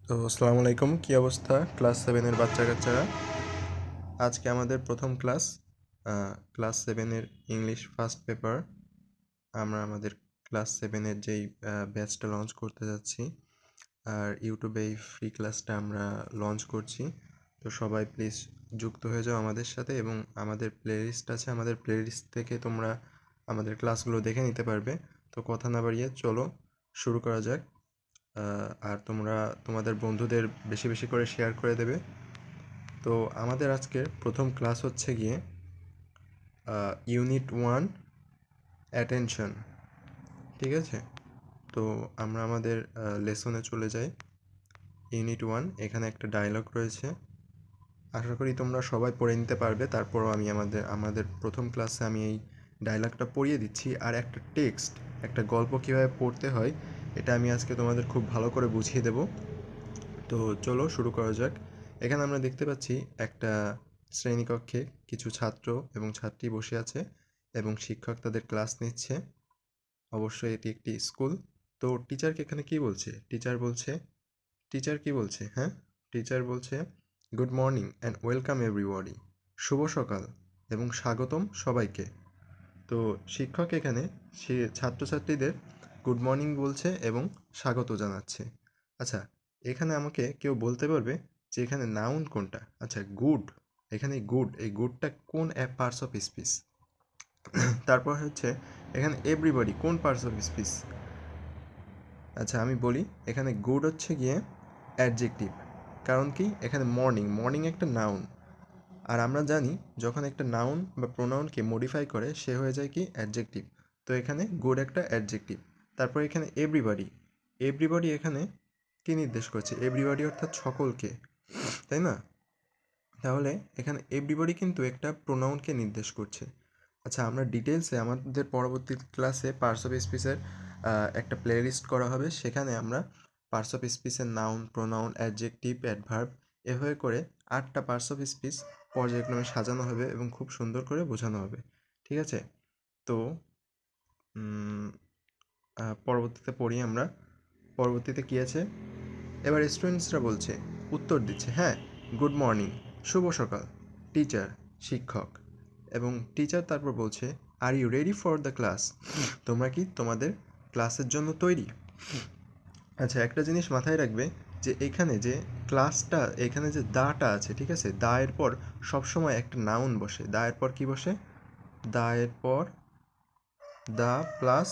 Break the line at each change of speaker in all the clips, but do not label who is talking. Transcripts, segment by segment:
তো আসসালামু আলাইকুম, কী অবস্থা ক্লাস সেভেনের বাচ্চা কাচ্চারা? আজকে আমাদের প্রথম ক্লাস, ক্লাস সেভেনের ইংলিশ ফার্স্ট পেপার। আমরা আমাদের ক্লাস সেভেনের যেই ব্যাচটা লঞ্চ করতে যাচ্ছি, আর ইউটিউবে এই ফ্রি ক্লাসটা আমরা লঞ্চ করছি। তো সবাই প্লিজ যুক্ত হয়ে যাও আমাদের সাথে, এবং আমাদের প্লেলিস্ট আছে, আমাদের প্লেলিস্ট থেকে তোমরা আমাদের ক্লাসগুলো দেখে নিতে পারবে। তো কথা না বাড়িয়ে চলো শুরু করা যাক। আর তোমরা তোমাদের বন্ধুদের বেশি বেশি করে শেয়ার করে দেবে। তো আমাদের আজকের প্রথম ক্লাস হচ্ছে গিয়ে ইউনিট 1 অ্যাটেনশন। ঠিক আছে, তো আমরা আমাদের লেসনে চলে যাই। ইউনিট 1, এখানে একটা ডায়লগ রয়েছে, আশা করি তোমরা সবাই পড়ে নিতে পারবে। তারপরও আমি আমাদের প্রথম ক্লাসে আমি এই ডায়লগটা পড়িয়ে দিচ্ছি, আর একটা টেক্সট, একটা গল্প কীভাবে পড়তে হয় এটা আমি আজকে তোমাদের খুব ভালো করে বুঝিয়ে দেব। তো চলো শুরু করা যাক। এখানে আমরা দেখতে পাচ্ছি একটা শ্রেণীকক্ষে কিছু ছাত্র এবং ছাত্রী বসে আছে এবং শিক্ষক তাদের ক্লাস নিচ্ছে। অবশ্যই এটি একটি স্কুল। তো টিচারকে এখানে কি বলছে? টিচার কি বলছে? হ্যাঁ, টিচার বলছে good morning and welcome everybody. শুভ সকাল এবং স্বাগতম সবাইকে। তো শিক্ষক এখানে সে ছাত্রছাত্রীদের গুড মর্নিং বলছে এবং স্বাগত জানাচ্ছে। আচ্ছা, এখানে আমাকে কেউ বলতে পারবে যে এখানে নাউন কোনটা? আচ্ছা, গুড। এখানে গুড, এই গুডটা কোন পার্টস অফ স্পিচ? তারপর হচ্ছে এখানে এভরিবডি কোন পার্টস অফ স্পিচ? আচ্ছা, আমি বলি, এখানে গুড হচ্ছে গিয়ে অ্যাডজেক্টিভ। কারণ কি, এখানে মর্নিং, মর্নিং একটা নাউন, আর আমরা জানি যখন একটা নাউন বা প্রোনাউনকে মডিফাই করে সে হয়ে যায় কি অ্যাডজেক্টিভ। তো এখানে গুড একটা অ্যাডজেক্টিভ। তারপর এখানে এভরিবডি, এভরিবডি এখানে কি নির্দেশ করছে? এভরিবডি অর্থাৎ সকলকে, তাই না? তাহলে এখানে এভরিবডি কিন্তু একটা প্রোনাউনকে নির্দেশ করছে। আচ্ছা, আমরা ডিটেলসে আমাদের পরবর্তী ক্লাসে পার্টস অফ স্পিচের একটা প্লেলিস্ট করা হবে, সেখানে আমরা পার্টস অফ স্পিচের নাউন, প্রোনাউন, অ্যাডজেক্টিভ, অ্যাডভার্ব এভাবে করে 8টা পার্টস অফ স্পিচ পর্যায়ক্রমে সাজানো হবে এবং খুব সুন্দর করে বোঝানো হবে। ঠিক আছে, তো পরবর্তীতে পড়ি আমরা। পরবর্তীতে কী আছে? এবার স্টুডেন্টসরা বলছে, উত্তর দিচ্ছে, হ্যাঁ, গুড মর্নিং, শুভ সকাল, টিচার, শিক্ষক। এবং টিচার তারপর বলছে, are you ready for the class? তোমরা কি তোমাদের ক্লাসের জন্য তৈরি? আচ্ছা, একটা জিনিস মাথায় রাখবে যে এখানে যে ক্লাসটা, এখানে যে দাটা আছে, ঠিক আছে, দা এর পর সবসময় একটা নাউন বসে। দা এর পর কি বসে? দা এর পর দা প্লাস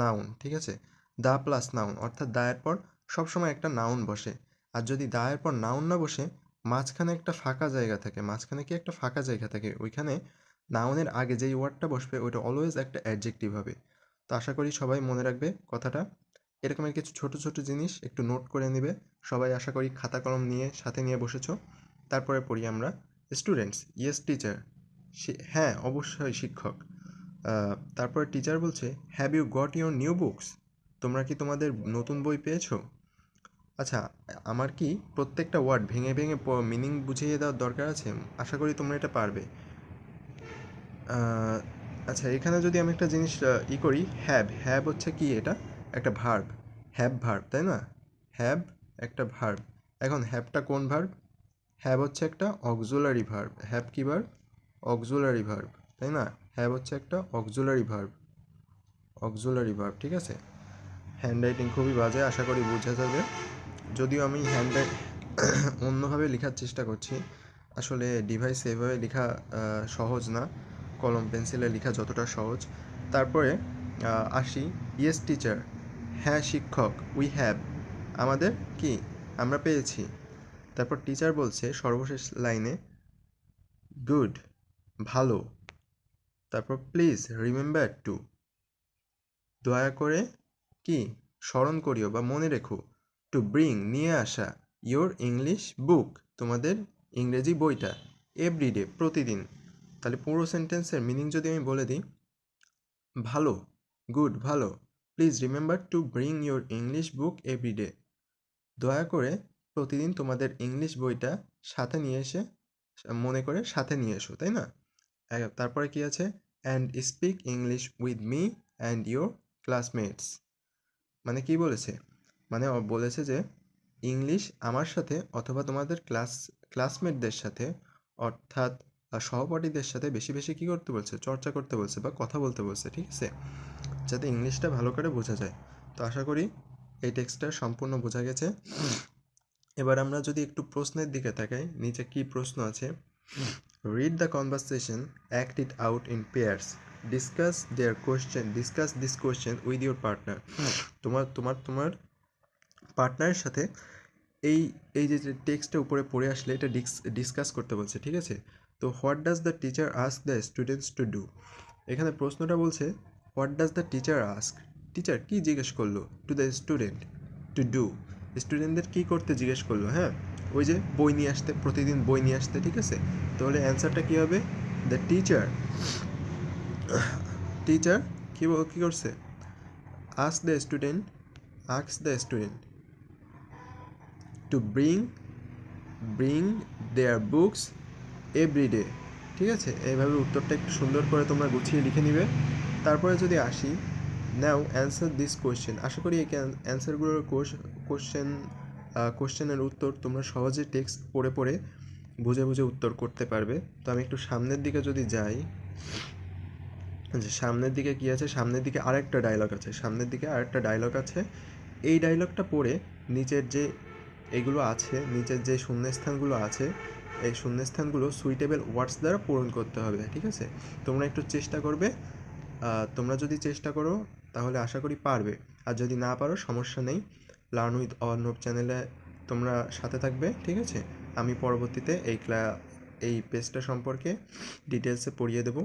নাউন। ঠিক আছে, দা প্লাস নাউন, অর্থাৎ দা এর পর সবসময় একটা নাউন বসে। আর যদি দা এর পর নাউন না বসে, মাঝখানে একটা ফাঁকা জায়গা থাকে, মাঝখানে কি একটা ফাঁকা জায়গা থাকে, ওইখানে নাউনের আগে যেই ওয়ার্ডটা বসবে ওইটা অলওয়েজ একটা অ্যাডজেক্টিভ হবে। তো আশা করি সবাই মনে রাখবে কথাটা। এরকমের কিছু ছোট ছোট জিনিস একটু নোট করে নেবে সবাই। আশা করি খাতা কলম নিয়ে সাথে নিয়ে বসেছো। তারপরে পড়ি আমরা। Students, yes teacher. হ্যাঁ, অবশ্যই শিক্ষক। তারপরে টিচার বলছে, have you got your new books? তোমরা কি তোমাদের নতুন বই পেয়েছো? আচ্ছা, আমার কি প্রত্যেকটা ওয়ার্ড ভেঙে ভেঙে মিনিং বুঝিয়ে দেওয়ার দরকার আছে? আশা করি তোমরা এটা পারবে। আচ্ছা, এখানে যদি আমি একটা জিনিস করি, হ্যাভ, হ্যাভ হচ্ছে কি? এটা একটা ভার্ব, হ্যাভ ভার্ব, তাই না? হ্যাভ একটা ভার্ব। এখন হ্যাভটা কোন ভার্ব? হ্যাভ হচ্ছে একটা অক্সুলারি ভার্ব। হ্যাভ কি ভার্ব? অক্সুলারি ভার্ব, তাই না? হ্যাভ হচ্ছে একটা অক্সুলারি ভার্ব, অক্সুলারি ভার্ব। ঠিক আছে, হ্যান্ডরাইটিং খুবই বাজে, আশা করি বোঝা যাবে। যদিও আমি অন্যভাবে লেখার চেষ্টা করছি। আসলে ডিভাইসে এভাবে লেখা সহজ না, কলম পেন্সিলে লেখা যতটা সহজ। তারপরে আসি, ইয়েস টিচার, হ্যাঁ শিক্ষক, উই হ্যাভ, আমাদের কি, আমরা পেয়েছি। তারপর টিচার বলছে সর্বশেষ লাইনে, গুড, ভালো। তারপর প্লিজ রিমেম্বার টু, দয়া করে কি, স্মরণ করিও বা মনে রেখো, টু ব্রিং, নিয়ে আসা, ইয়োর ইংলিশ বুক, তোমাদের ইংরেজি বইটা, এভরিডে, প্রতিদিন। তাহলে পুরো সেন্টেন্সের মিনিং যদি আমি বলে দিই, ভালো, গুড, ভালো, please remember to bring your English book every day, দয়া করে প্রতিদিন তোমাদের ইংলিশ বইটা সাথে নিয়ে এসে, মনে করে সাথে নিয়ে এসো, তাই না? তারপরে কি আছে? And speak English with me and your classmates. মানে কি বলেছে? মানে বলেছে যে ইংলিশ আমার সাথে অথবা তোমাদের ক্লাসমেটদের সাথে অর্থাৎ সহপাঠীদের সাথে বেশি বেশি কী করতে বলছে, চর্চা করতে বলছে বা কথা বলতে বলছে, ঠিক আছে, যাতে ইংলিশটা ভালো করে বোঝা যায়। তো আশা করি এই টেক্সটটা সম্পূর্ণ বোঝা গেছে। এবার আমরা যদি একটু প্রশ্নের দিকে তাকাই, নিচে কি প্রশ্ন আছে, read the conversation, act it out in pairs, discuss this question with your partner. তোমার তোমার তোমার পার্টনারের সাথে এই এই যে টেক্সটটা উপরে পড়ে আসলে এটা ডিসকাস করতে বলছে, ঠিক আছে। তো what does the teacher ask the students to do, এখানে প্রশ্নটা বলছে what does the teacher ask, teacher কী জিজ্ঞেস করলো, to the student to do, স্টুডেন্টদের কী করতে জিজ্ঞেস করলো, হ্যাঁ, ওই যে বই নিয়ে আসতে, প্রতিদিন বই নিয়ে আসতে, ঠিক আছে। তাহলে অ্যান্সারটা কী হবে, দ্য টিচার টিচার কী করছে, ask the student to bring their books every day, ঠিক আছে। এইভাবে উত্তরটা একটু সুন্দর করে তোমরা গুছিয়ে লিখে নিবে। তারপরে যদি আসি, নাও অ্যান্সার দিস কোয়েশ্চেন, আশা করি এই অ্যান্সারগুলোর কোশ্চেনের উত্তর তোমরা সহজে টেক্সট পড়ে পড়ে বুঝে বুঝে উত্তর করতে পারবে। তো আমি একটু সামনের দিকে যদি যাই, যে সামনের দিকে কী আছে, সামনের দিকে আরেকটা ডায়লগ আছে, এই ডায়লগটা পড়ে নিচের যে এগুলো আছে, নিচের যে শূন্যস্থানগুলো আছে, এই শূন্যস্থানগুলো সুইটেবল ওয়ার্ডস দ্বারা পূরণ করতে হবে, ঠিক আছে। তোমরা একটু চেষ্টা করবে, তোমরা যদি চেষ্টা করো তাহলে আশা করি পারবে, আর যদি না পারো সমস্যা নেই, লার্ন উইথ অর্ণব চ্যানেলে তোমরা সাথে থাকবে, ঠিক আছে। আমি পরবর্তীতে এই পেজটা সম্পর্কে ডিটেলসে পড়িয়ে দেবো।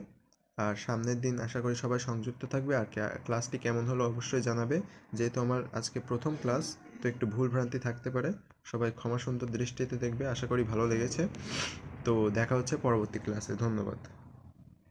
আর সামনের দিন আশা করি সবাই সংযুক্ত থাকবে, আর ক্লাসটি কেমন হলো অবশ্যই জানাবে। যেহেতু আমার আজকে প্রথম ক্লাস, তো একটু ভুলভ্রান্তি থাকতে পারে, সবাই ক্ষমা সুন্দর দৃষ্টিতে দেখবে, আশা করি ভালো লেগেছে। তো দেখা হচ্ছে পরবর্তী ক্লাসে, ধন্যবাদ।